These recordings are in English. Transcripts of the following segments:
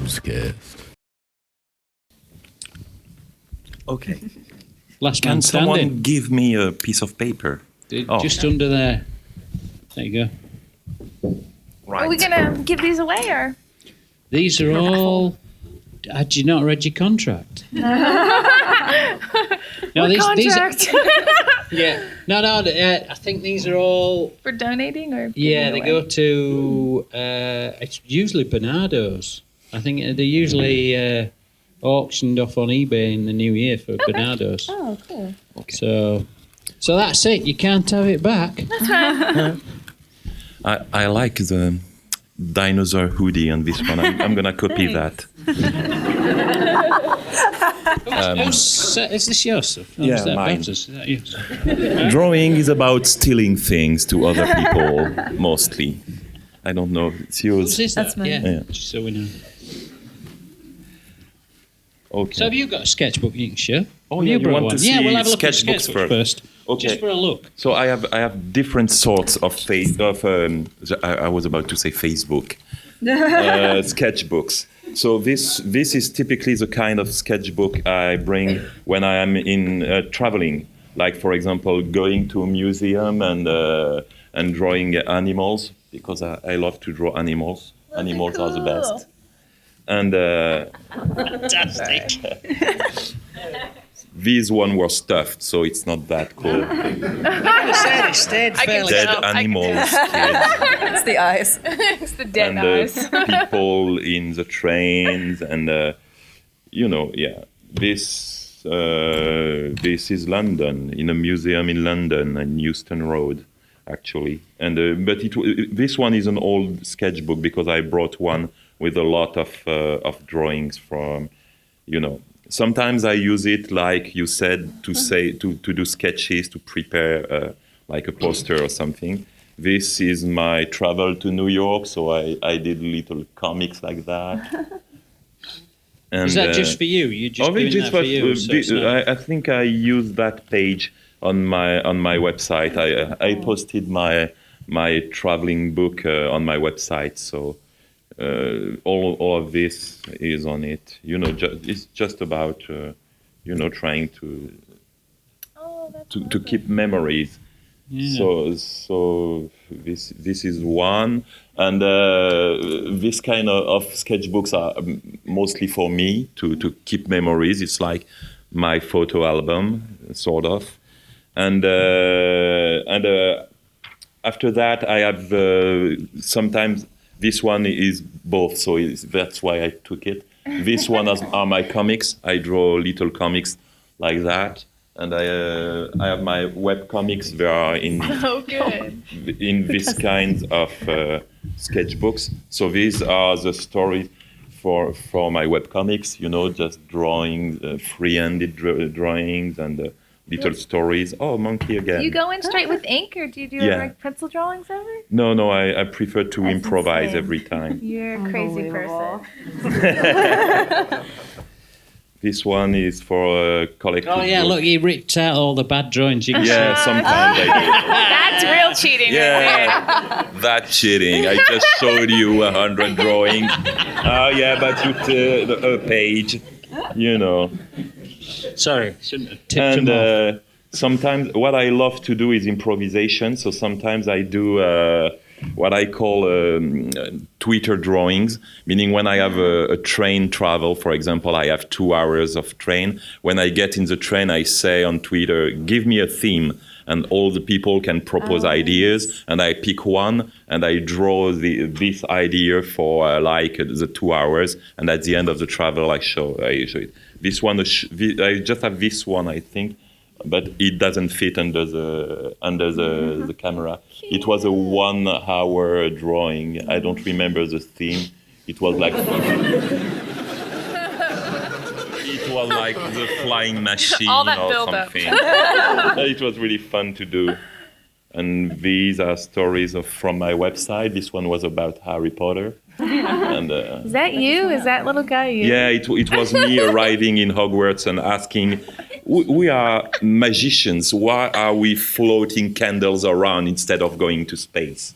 Obscast. Okay. Last Can man standing. someone give me a piece of paper? Just under there. There you go. Right. Are we gonna give these away or? These are all. Had you not read your contract? No, Contract yeah. No. I think these are all. for donating or? Yeah, giving they away? go to. It's usually Bernardo's. I think they're usually auctioned off on eBay in the new year for Bernardo's. Oh, cool. So that's it. You can't have it back. I like the dinosaur hoodie on this one. I'm gonna copy that. Is this your stuff? Yeah, is that mine. Baptist? Is that yours? Drawing is about stealing things to other people, mostly. I don't know. It's yours. Is That's that? mine. Yeah. Yeah. Just so we know. Okay. So have you got a sketchbook you can share? Oh, Have yeah, you brought want one? to see Yeah, we'll have a look at sketchbooks sketchbooks first. Okay. Just for a look. So I have different sorts of I was about to say Facebook sketchbooks. So this is typically the kind of sketchbook I bring when I am in traveling. Like for example, going to a museum and drawing animals because I love to draw animals. Animals are the best. And Fantastic. these one were stuffed, so it's not that cool. It stayed fairly Dead up. animals, kids, It's the eyes. It's the dead and eyes. people in the trains, and this is London, in a museum in London, in Euston Road, actually. And this one is an old sketchbook because I brought one with a lot of drawings from, Sometimes I use it, like you said, to do sketches, to prepare like a poster or something. This is my travel to New York, so I did little comics like that. And, Is that just for you? You're just doing that for you? So it's not- I think I used that page on my website. I posted my traveling book on my website, so. All of this is on it. It's just about trying to keep memories. Yeah. So this is one, and this kind of sketchbooks are mostly for me to keep memories. It's like my photo album, sort of, and after that I have sometimes. This one is both, so that's why I took it. This one are my comics. I draw little comics like that, and I have my webcomics. They are in this kind of sketchbooks. So these are the stories for my webcomics. Just drawing, free-handed drawings and little stories. Oh, monkey again. Do you go in straight with ink, or do you do like pencil drawings ever? No, I prefer to That's improvise insane. every time. You're a crazy person. This one is for a collective. Oh yeah, book. look, he ripped out all the bad drawings. You can Yeah, sometimes I That's real cheating. do. Yeah, that's cheating. I just showed you 100 drawings. Oh yeah, but you a page, Sorry, shouldn't have tipped him And off. sometimes what I love to do is improvisation. So sometimes I do what I call Twitter drawings, meaning when I have a train travel, for example, I have 2 hours of train. When I get in the train, I say on Twitter, give me a theme. And all the people can propose ideas, and I pick one, and I draw this idea for the 2 hours, and at the end of the travel, I show it. This one, I just have this one, I think, but it doesn't fit under the camera. It was a 1 hour drawing. I don't remember the theme. It was like. It was like the flying machine All that or build-up. something. It was really fun to do. And these are stories from my website. This one was about Harry Potter. And, Is that you? Is that little guy you? yeah, it was me arriving in Hogwarts and asking, we are magicians. Why are we floating candles around instead of going to space?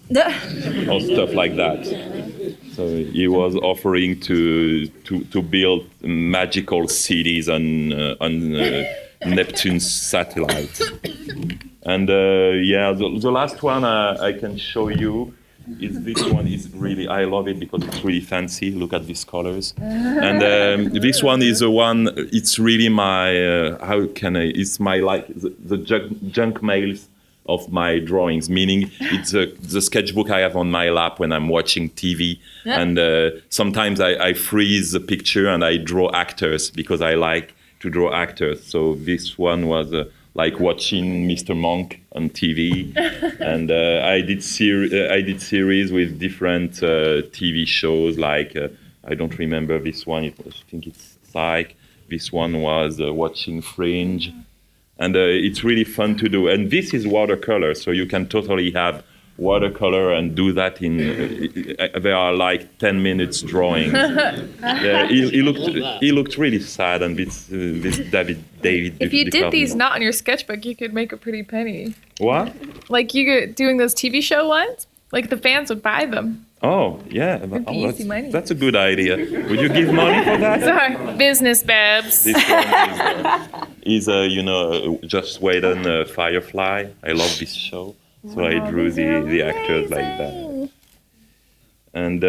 Or stuff like that. So he was offering to build magical cities on Neptune's satellite. And the last one I can show you is this one. Is really, I love it because it's really fancy. Look at these colors. And this one is the one. It's really my it's my the junk mails of my drawings, meaning it's the sketchbook I have on my lap when I'm watching TV. And sometimes I freeze the picture and I draw actors because I like to draw actors. So this one was like watching Mr. Monk on TV. And I did series with different TV shows, like I don't remember this one. I think it's Psych. This one was watching Fringe. And it's really fun to do. And this is watercolor, so you can totally have watercolor and do that in. There are like 10 minutes drawings. He looked really sad, and this David. If you did these not on your sketchbook, you could make a pretty penny. What? Like doing those TV show ones, like the fans would buy them. Oh yeah, easy money. That's a good idea. Would you give money for that? Sorry, business babs. This one is Just Wait on Firefly. I love this show, so I drew the actors like that. And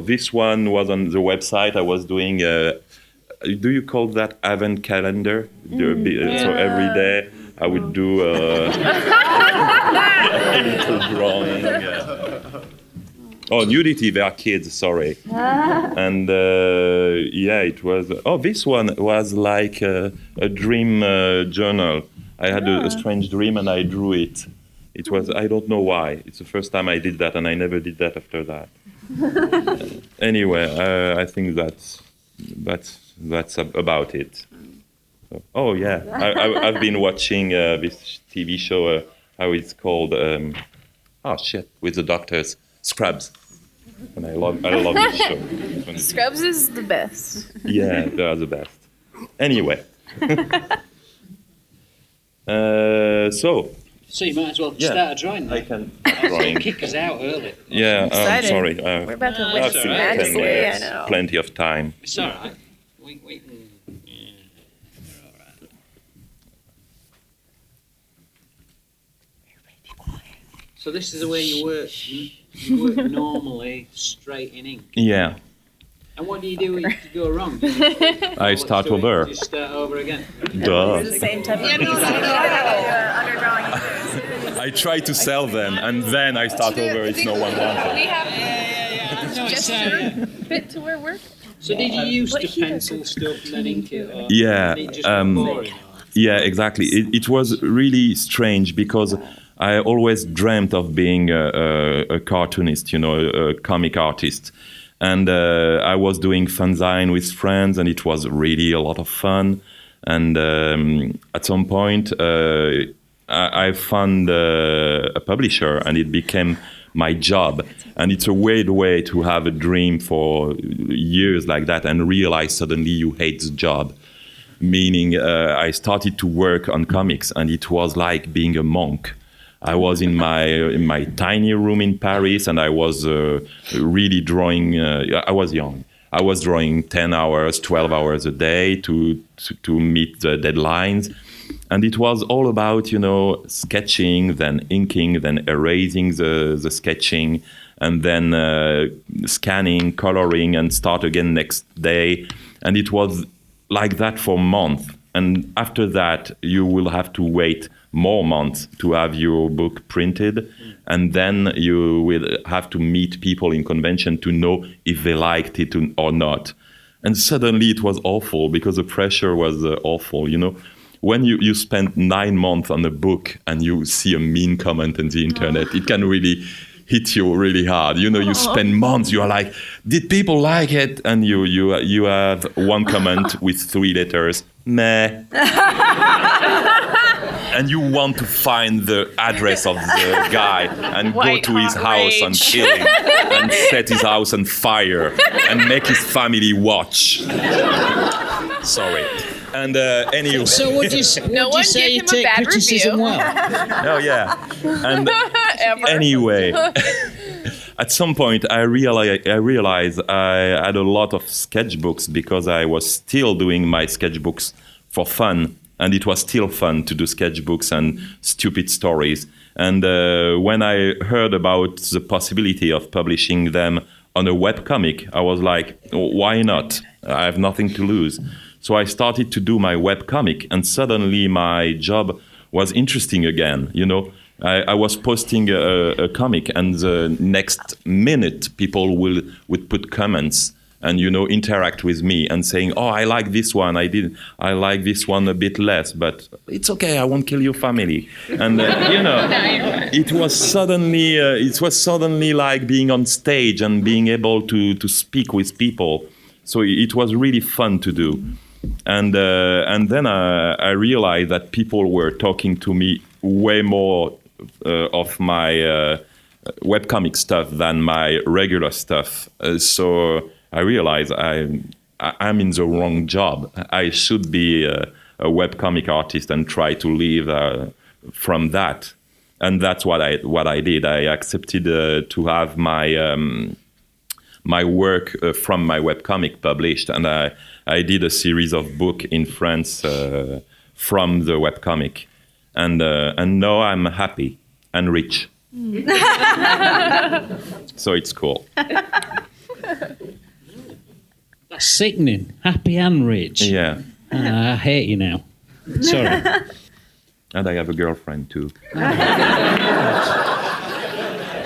this one was on the website. I was doing. Do you call that advent calendar? So every day I would do a little drawing. Nudity, they are kids, sorry. And it was, this one was like a dream journal. I had a strange dream and I drew it. It was, I don't know why. It's the first time I did that and I never did that after that. Anyway, I think that's about it. So, I've been watching this TV show, how it's called, with the doctors. Scrubs, and I love this show. Scrubs is the best. Yeah, they are the best. Anyway, so you might as well start a drawing. I can drawing. Kick us out early. Yeah, I'm sorry. We're about to I have wait to 10 minutes, plenty of time. It's all right. We can. So this is the way you work. You work normally straight in ink. Yeah. And what do you do when you go wrong? I start over. You start over again. Duh. The same type of underdrawing. I try to sell them, and then I start over if no one wants We it. have just fit to where we're. So did you used to pencil stuff and then ink it? Or Yeah. did it just get boring? Yeah, exactly. It was really strange because I always dreamt of being a cartoonist, a comic artist. And I was doing fanzine with friends, and it was really a lot of fun. And at some point, I found a publisher, and it became my job. And it's a weird way to have a dream for years like that and realize suddenly you hate the job. Meaning I started to work on comics, and it was like being a monk. I was in my tiny room in Paris, and I was really drawing. I was young. I was drawing 10 hours, 12 hours a day to meet the deadlines. And it was all about, sketching, then inking, then erasing the sketching, and then scanning, coloring, and start again next day. And it was like that for months. And after that, you will have to wait more months to have your book printed. And then you will have to meet people in convention to know if they liked it or not. And suddenly it was awful because the pressure was awful, When you spend 9 months on a book and you see a mean comment on the internet, it can really hit you really hard. You spend months, you are like, did people like it? And you have one comment with 3 letters, meh. And you want to find the address of the guy and go to his house and kill him and set his house on fire and make his family watch. Sorry. And anyway. So would you say you take criticism well? Oh yeah. And anyway, at some point, I realized I had a lot of sketchbooks because I was still doing my sketchbooks for fun, and it was still fun to do sketchbooks and stupid stories. And when I heard about the possibility of publishing them on a webcomic, I was like, why not? I have nothing to lose. So I started to do my webcomic, and suddenly my job was interesting again, you know. I was posting a comic, and the next minute people would put comments and, you know, interact with me and saying, oh, I like this one, I like this one a bit less, but it's okay, I won't kill your family. And you know, it was suddenly like being on stage and being able to speak with people. So it was really fun to do. And then I realized that people were talking to me way more of my webcomic stuff than my regular stuff. So I realized I'm in the wrong job. I should be a webcomic artist and try to live from that. And that's what I did. I accepted to have my my work from my webcomic published, and I did a series of books in France from the webcomic. And now I'm happy and rich. So it's cool. That's sickening. Happy and rich. Yeah. I hate you now. Sorry. And I have a girlfriend too.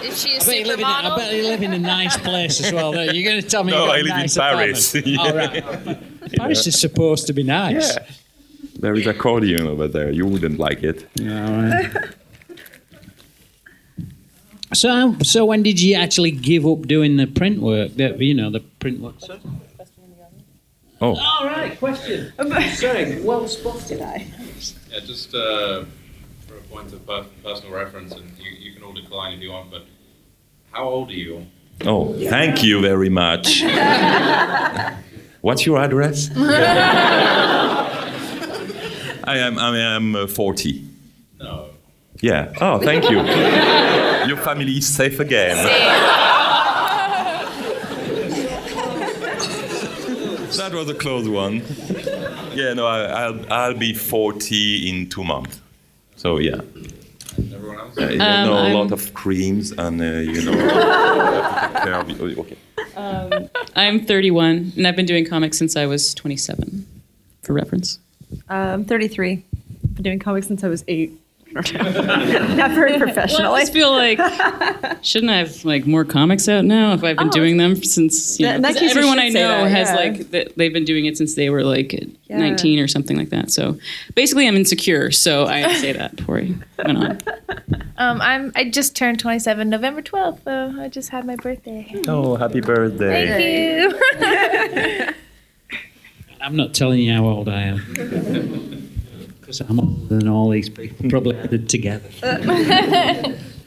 Is she a I bet you live in a nice place as well. You're going to tell me No, you got I a live in nice Paris. apartment. Yeah. Oh, right. Paris is supposed to be nice. Yeah. There is accordion over there. You wouldn't like it. All right. So when did you actually give up doing the print work? The print work. Oh. All right, question. Sorry, well spotted. Yeah, just for a point of personal reference, and you can all decline if you want, but how old are you? Oh, thank you very much. What's your address? I am 40. No. Yeah. Oh, thank you. Your family is safe again. That was a close one. Yeah, no, I'll be 40 in 2 months. So yeah. Everyone else? A lot of creams and you know, have to take care of it. Okay. I'm 31, and I've been doing comics since I was 27, for reference. I'm 33. Been doing comics since I was 8. Not very professional. Well, I just feel like, shouldn't I have like more comics out now if I've been doing them since, you know, in that 'cause case you everyone should I say know that, has yeah. like, they've been doing it since they were like 19 or something like that. So basically I'm insecure, so I had to say that before I went on. I just turned 27 November 12th, so I just had my birthday. Oh, happy birthday. Thank you. I'm not telling you how old I am. Because I'm older than all these people probably added together.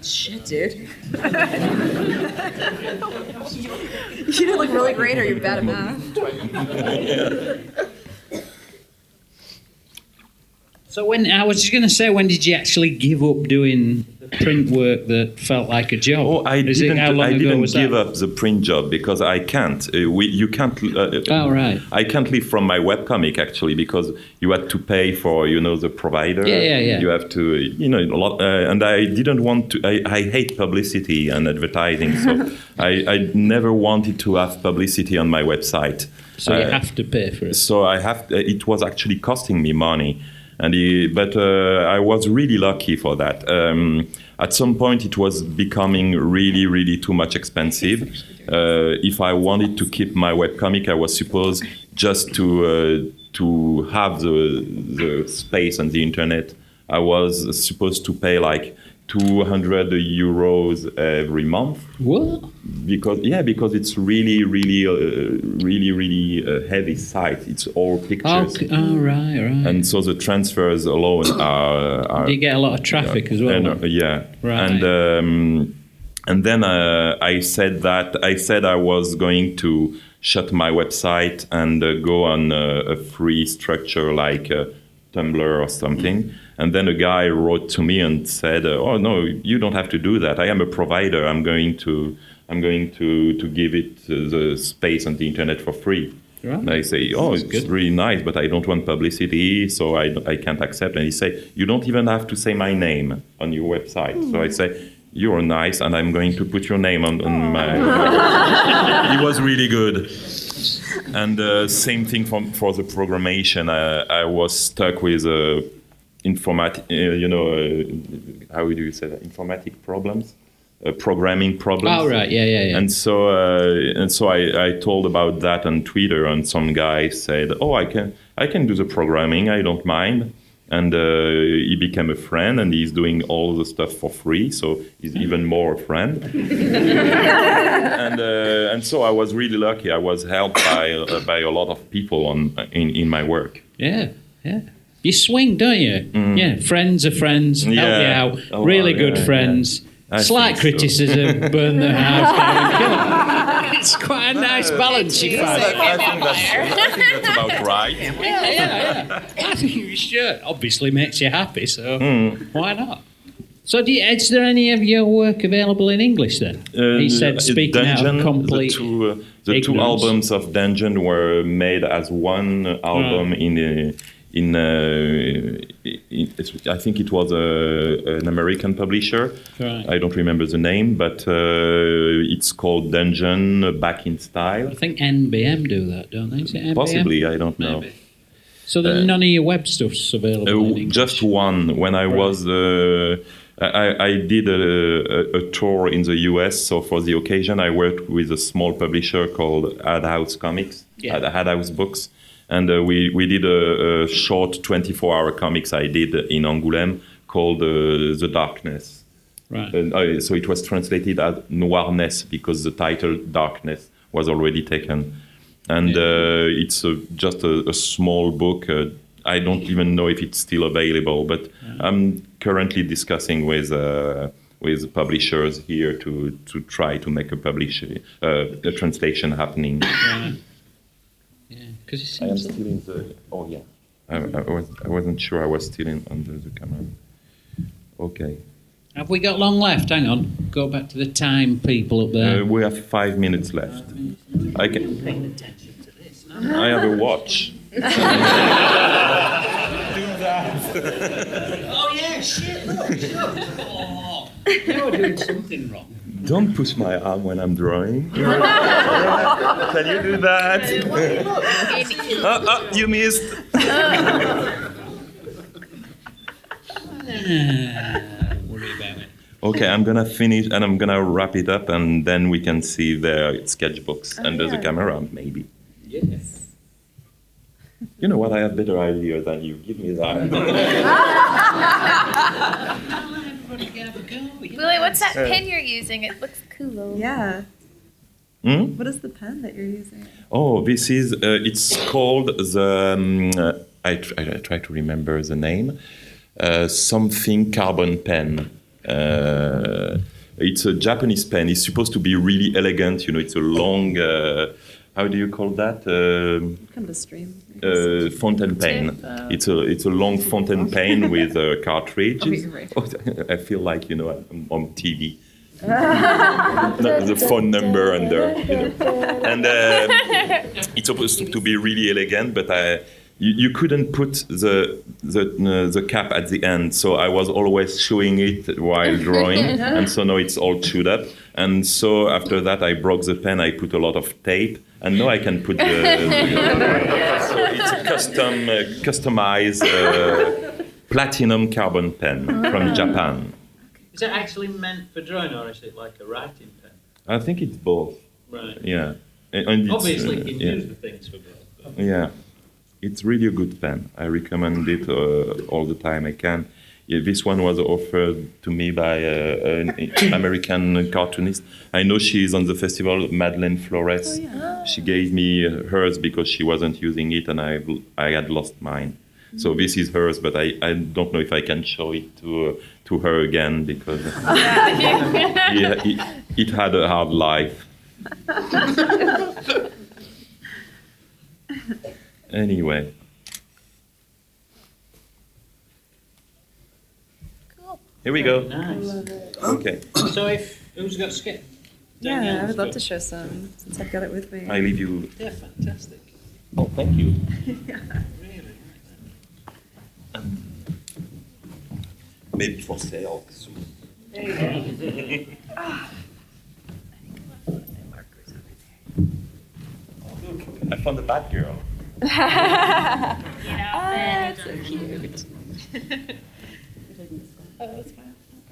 Shit, dude. You either look really great or you're bad at math. So I was just going to say, when did you actually give up doing the print work that felt like a job? Oh, I didn't give that? up the print job because I can't. You can't. Oh, right. I can't live from my webcomic actually because you had to pay for the provider. Yeah. You have to a lot, and I didn't want to. I hate publicity and advertising, so I never wanted to have publicity on my website. So you have to pay for it. So I have. It was actually costing me money. But I was really lucky for that. At some point, it was becoming really, really too much expensive. If I wanted to keep my webcomic, I was supposed just to have the space on the internet. I was supposed to pay like 200 euros every month. What? Because it's really heavy site. It's all pictures. Okay. Oh, right. And so the transfers alone are. Do you get a lot of traffic as well? Yeah. Right. And then I said I was going to shut my website and go on a free structure like Tumblr or something. And then a guy wrote to me and said, "Oh no, you don't have to do that. I am a provider. I'm going to I'm going to give it the space on the internet for free. Right. And I say, oh, That's it's good. really nice, but I don't want publicity, so I can't accept. And he say, you don't even have to say my name on your website. So I say, you're nice, and I'm going to put your name on my... He was really good. And same thing for the programmation. I was stuck with how do you say that? Informatic problems? Programming problems. Oh, right, yeah. And so I told about that on Twitter, and some guy said, "Oh, I can do the programming. I don't mind." And he became a friend, and he's doing all the stuff for free, so he's even more a friend. and so I was really lucky. I was helped by a lot of people in my work. Yeah. You swing, don't you? Yeah, friends are friends, help you out, really good friends. I Slight think so. criticism, burn the house down. It's quite a nice balance you find. I think that's about right. Yeah. I think you should. Obviously makes you happy, so why not? So is there any of your work available in English then? He said, speaking Dungeon, out of complete the two ignorance. albums of Dungeon were made as one album I think it was an American publisher. Right. I don't remember the name, but it's called Dungeon Back in Style. I think NBM do that, don't they? Is it NBM? Possibly, I don't know. Maybe. So then none of your web stuff's available in English? Just one. When I was... I did a tour in the US, so for the occasion I worked with a small publisher called Ad House Comics, Ad House Books, and we did a short 24-hour comics I did in Angoulême called The Darkness. Right. So it was translated as Noirness because the title Darkness was already taken. And it's just a small book. I don't even know if it's still available, but I'm currently discussing with publishers here to try to make a translation happening. Yeah, because it I am seems... still in the... Oh, yeah. I wasn't sure I was still under the camera. Okay. Have we got long left? Hang on. Go back to the time people up there. We have 5 minutes left. I can... Paying attention to this. I have a watch. Oh, yeah, shit, look. Oh, you're doing something wrong. Don't push my arm when I'm drawing. Can you do that? You missed. Worry about it. Okay, I'm gonna finish and I'm gonna wrap it up, and then we can see the sketchbooks under the camera, maybe. Yes. You know what? I have better idea than you. Give me that. Boulet, what's that pen you're using? It looks cool. Yeah. Hmm? What is the pen that you're using? Oh, this is. It's called the. I try to remember the name. Something carbon pen. It's a Japanese pen. It's supposed to be really elegant. You know, it's a long. How do you call that? Kind of a stream. Fountain pen. It's a long fountain pen with cartridges. Oh, you're right. Oh, I feel like I'm on TV. The phone number under, and it's supposed to be really elegant, but you couldn't put the cap at the end, so I was always showing it while drawing, and so now it's all chewed up. And so after that, I broke the pen. I put a lot of tape, and now I can put so it's a customized platinum carbon pen from Japan. Is it actually meant for drawing, or is it like a writing pen? I think it's both. Right. Yeah. And it's, Obviously, you can yeah. use the things for both. But... Yeah. It's really a good pen. I recommend it all the time I can. Yeah, this one was offered to me by an American cartoonist. I know she is on the festival, Madeleine Flores. Oh, yeah. She gave me hers because she wasn't using it, and I had lost mine. So this is hers, but I don't know if I can show it to her again because it had a hard life. Anyway. Cool. Here we go. Nice. Okay. So who's got sketch? Yeah, I would love to show some since I've got it with me. I leave you. They're fantastic. Oh, thank you. Really. Maybe for sale soon. Oh, look, I found the bad girl. So cute.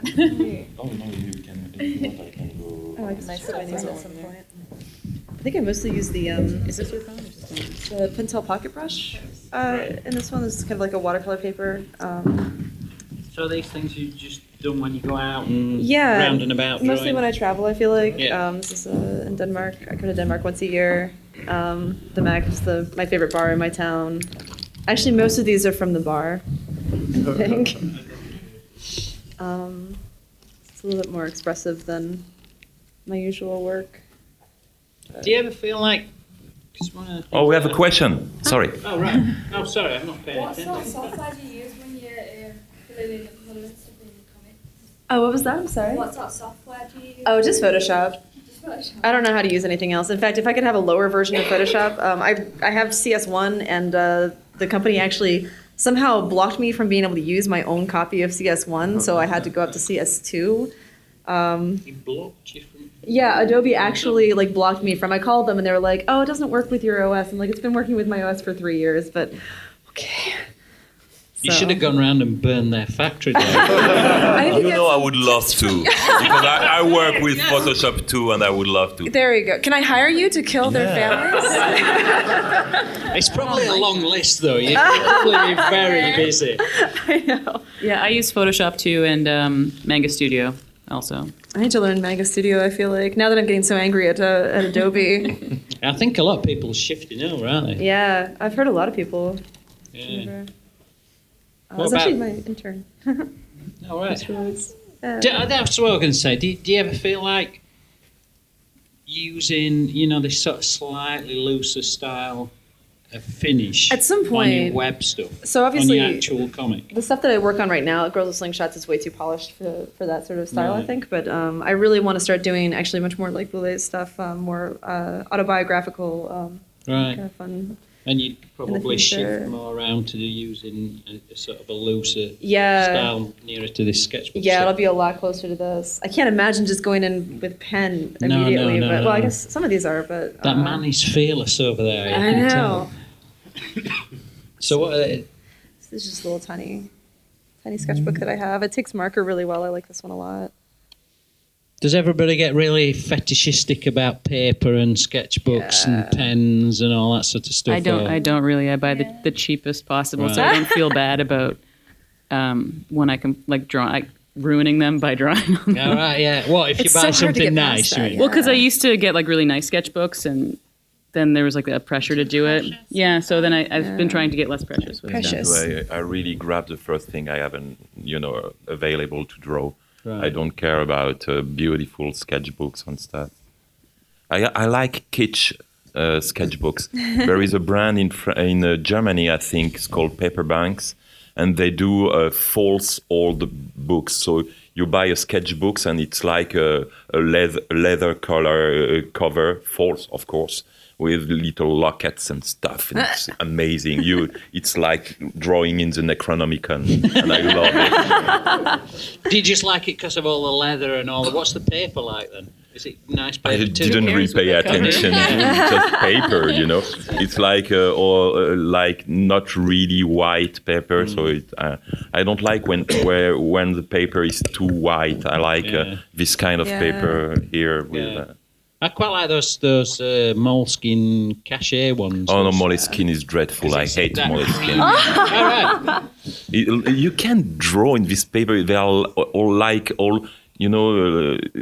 Oh no, you can. If you want, I can go. Oh, I can nice at some point. I think I mostly use the Is this your phone or just the Pentel pocket brush. And this one is kind of like a watercolor paper. So these things you just done when you go out and Yeah, round and about mostly drawing? when I travel. I feel like Yeah. this is in Denmark. I go to Denmark once a year. The Mac is my favorite bar in my town. Actually, most of these are from the bar. I think. It's a little bit more expressive than my usual work. Do you ever feel like... 'cause one of the things Oh, we have a that- question. Sorry. Oh, right. Oh, sorry, I'm not paying What sort of attention. software do you use when you're filling in the colours and stuff in your comics? Oh, what was that? I'm sorry. What sort of software do you use? Oh, just Photoshop. Just Photoshop. I don't know how to use anything else. In fact, if I could have a lower version of Photoshop, I have CS1, and the company actually somehow blocked me from being able to use my own copy of CS1, so I had to go up to CS2. He blocked you from... Yeah, Adobe actually like blocked me from. I called them and they were like, "Oh, it doesn't work with your OS." I'm like, "It's been working with my OS for 3 years, but okay." You So- should have gone round and burned their factory down. I think You know, that's- I would love to because I work with Photoshop too, and I would love to. There you go. Can I hire you to kill their families? It's probably a long list, though. You'd probably be very busy. I know. Yeah, I use Photoshop too and Manga Studio also. I need to learn Manga Studio. I feel like now that I'm getting so angry at Adobe. I think a lot of people are shifting over, aren't they? Yeah, I've heard a lot of people. Yeah. It's What actually about- my intern. All right. Afterwards. That's what I was going to say. Do you ever feel like using, this sort of slightly looser style of finish At some on your point- web stuff? So obviously, on the actual comic. the stuff that I work on right now, Girls with Slingshots, is way too polished for that sort of style, I Right. think. But I really want to start doing actually much more like Boulet stuff, more autobiographical, Right. kind of fun. And you'd probably future. shift more around to using a sort of a looser Yeah. style nearer to this sketchbook. Yeah, stuff. it'll be a lot closer to this. I can't imagine just going in with pen No, immediately. no, but well, I no. guess some of these are, but That man is fearless over there. you I can know. tell. So what? This is just a little tiny sketchbook that I have. It takes marker really well. I like this one a lot. Does everybody get really fetishistic about paper and sketchbooks and pens and all that sort of stuff? I don't. or- I don't really. I buy the cheapest possible, so I don't feel bad about when I can ruining them by drawing on them. All right, yeah. What if you It's buy so hard to something get past nice? that, you Well, because I used to get really nice sketchbooks, and then there was a pressure to do it. Yeah, so then I've been trying to get less precious with Precious. stuff. I really grab the first thing I have, available to draw. Right. I don't care about beautiful sketchbooks and stuff. I like kitsch sketchbooks. There is a brand in Germany, I think, it's called Paperbanks, and they do false old books. So you buy a sketchbook and it's like a leather color cover, false, of course, with little lockets and stuff. And it's amazing. It's like drawing in the Necronomicon, and I love it. Do you just like it because of all the leather and all? What's the paper like then? Is it nice I paper too? didn't really pay attention to just paper, It's like like not really white paper, so I don't like when the paper is too white. I like this kind of Yeah. paper here with. Yeah. I quite like those moleskin cachet ones. Oh no, Moleskine is dreadful. I Is hate that Moleskine. green? All right. You can't draw in this paper. They are all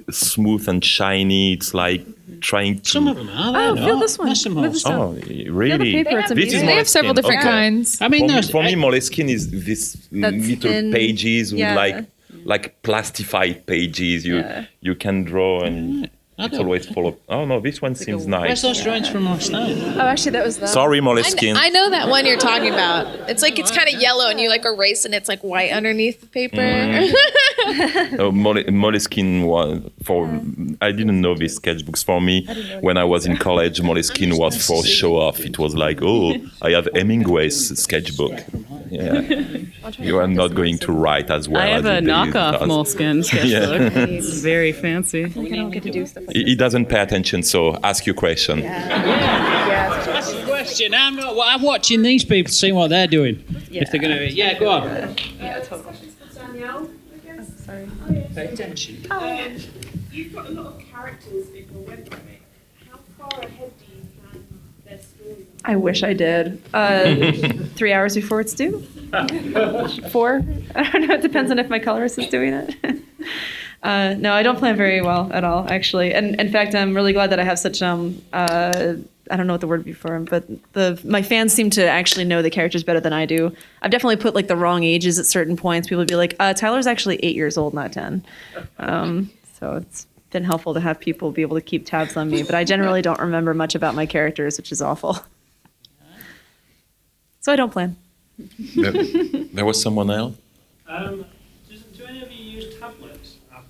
smooth and shiny. It's like trying to. Some of them are. Oh, they're feel not. this one. That's a Feel this moleskin. Oh, really? paper, it's This is amazing. They have several Moleskine. different Okay. kinds. I mean, For me, Moleskine is this That's little thin. pages with Yeah. like plastified pages. You can draw and it's always full of. Oh no, this one seems Where's nice. those drawings from last night? Oh, actually, that was that. Sorry, Moleskine. I know that one you're talking about. It's kind of yellow and you erase and it's white underneath the paper. Moleskine was for. I didn't know these sketchbooks. For me, when I was in college, Moleskine was for show off. It was like, oh, I have Hemingway's sketchbook. Yeah, you are not going to write as well. I have as a knockoff Moleskine sketchbook. Yeah. It's very fancy. I don't get to do stuff like He doesn't pay attention, so ask your question. Ask a question. I'm watching these people, seeing what they're doing. If they're going to, go on. Danielle, I guess. Sorry. Pay attention. You've got a lot of characters in your webcomic. How far ahead do you plan their stories? I wish I did. 3 hours before it's due? 4? I don't know. It depends on if my colorist is doing it. No, I don't plan very well at all, actually. And in fact, I'm really glad that I have such I don't know what the word would be for him, but my fans seem to actually know the characters better than I do. I've definitely put like the wrong ages at certain points. People would be like, Tyler's actually 8 years old, not 10. So it's been helpful to have people be able to keep tabs on me, but I generally don't remember much about my characters, which is awful. So I don't plan. There was someone else? Do any of you use tablets after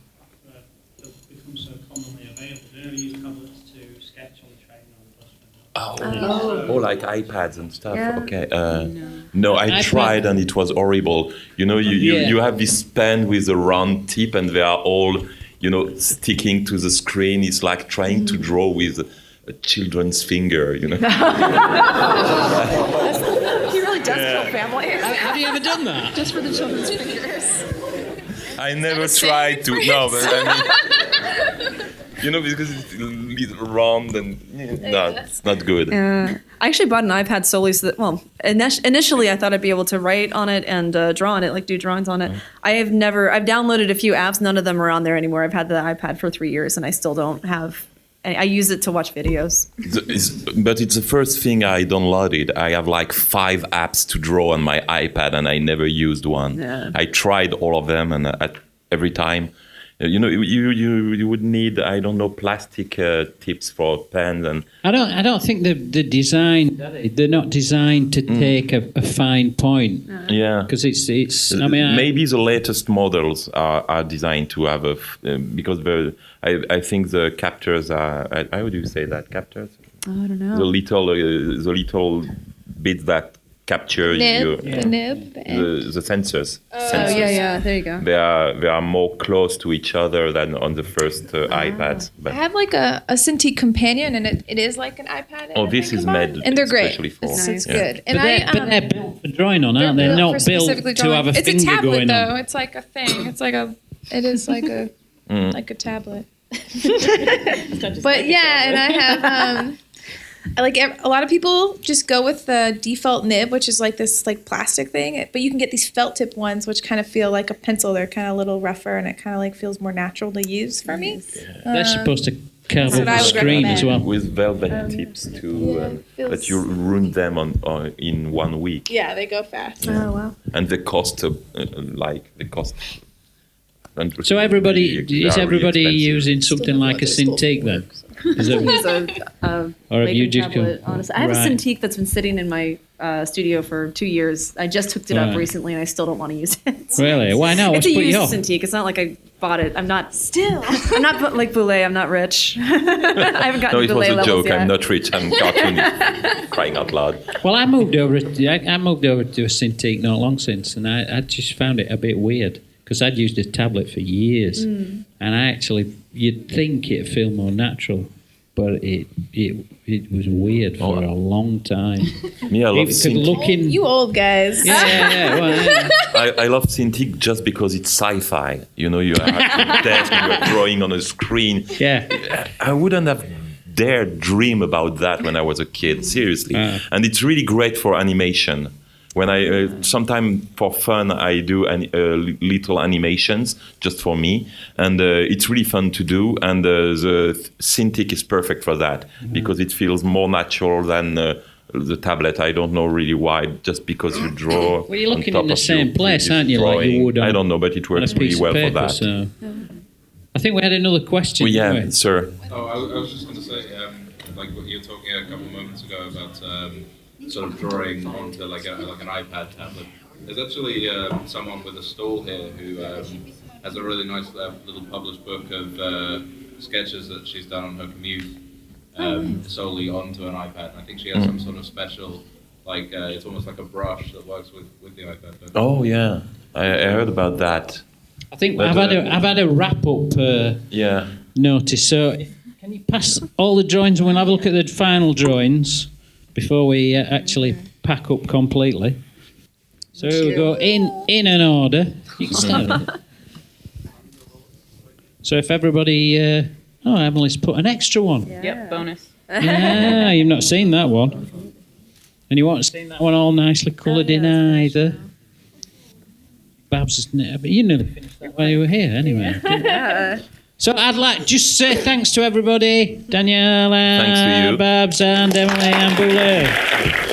they've become so commonly available? Do any of you use tablets to sketch on the train or the bus? Oh, like iPads and stuff. Yeah. Okay. No, I tried and it was horrible. You have this pen with a round tip and they are all, sticking to the screen. It's like trying to draw with a children's finger, He really does kill families. Have you ever done that? Just for the children's fingers. I never tried to. No, but I mean, because it's round and it's not good. I actually bought an iPad solely so that, initially I thought I'd be able to write on it and draw on it, like do drawings on it. I've downloaded a few apps. None of them are on there anymore. I've had the iPad for 3 years and I still don't have, I use it to watch videos. But it's the first thing I downloaded. I have like 5 apps to draw on my iPad and I never used one. Yeah. I tried all of them and every time, you would need, I don't know, plastic tips for pens and. I don't think they're designed. They're not designed to take a fine point. Yeah. Because it's. I mean, maybe the latest models are designed to have because I think the captors are. How do you say that? Captors. Oh, I don't know. The little bits that capture The nib. the sensors. Yeah, there you go. They are more close to each other than on the first iPads. I But have like a Cintiq companion, and it is like an iPad. this is made and they're great. especially for. It's yeah. good. And but they're built for drawing on, aren't they? They're not built specifically to have a It's finger a tablet, going though. on. It's like a thing. It is like a like a tablet. But yeah, and I have a lot of people just go with the default nib, which is like this like plastic thing. But you can get these felt tip ones, which kind of feel like a pencil. They're kind of a little rougher, and it kind of like feels more natural to use for me. They're supposed to carve That's up what I the would screen as well. With velvet tips too, and feels- that you ruin them in 1 week, Yeah, they go fast. Oh, wow. and they cost cost. So everybody Really is everybody expensive. using something like a Cintiq then? Is it, It's a or have you making just tablet, come? honestly. I have a Right. Cintiq that's been sitting in my studio for 2 years. I just hooked it up Right. recently, and I still don't want to use it. Really? Why not? What's It's a put you used off? Cintiq. It's not like I bought it. I'm not like Boulet. I'm not rich. I haven't gotten No, to it was Boulet a levels joke. yet. I'm not rich. I'm cartoonist. Crying out loud. Well, I moved over to a Cintiq not long since, and I just found it a bit weird because I'd used a tablet for years, and you'd think it'd feel more natural, but it was weird for a long time. Me, I love Because Cintiq. looking, You old guys. yeah. Well, yeah. I love Cintiq just because it's sci-fi. You are at your desk and you're drawing on a screen. Yeah. I wouldn't have dared dream about that when I was a kid, seriously. And it's really great for animation. When I sometimes for fun I do little animations just for me, and it's really fun to do. And the Cintiq is perfect for that because it feels more natural than the tablet. I don't know really why. Just because you draw. Well, you're on looking top in the of same your place, previous aren't you? Like you drawing. would on, I don't know, but it on a works really piece well of paper. for that. So. I think we had another question. Well, didn't yeah, we? sir. Oh, I was just going to say, like what you were talking a couple of moments ago about sort of drawing onto like an iPad tablet. There's actually someone with a stall here who has a really nice little published book of sketches that she's done on her commute, solely onto an iPad. And I think she has some sort of special, like it's almost like a brush that works with the iPad. But Oh yeah, I heard about that. I think But, I've had a wrap up Yeah. notice. So can you pass all the drawings and we'll have a look at the final drawings before we actually pack up completely. So we go in an order. You can start with it. So if everybody, Emily's put an extra one. Yep, bonus. Yeah, you've not seen that one. And you won't see that one all nicely coloured in either. Babs has but you nearly finished that while you were here anyway. So I'd like just say thanks to everybody. Daniela, Thanks to you. Babs and Emily and Boulet.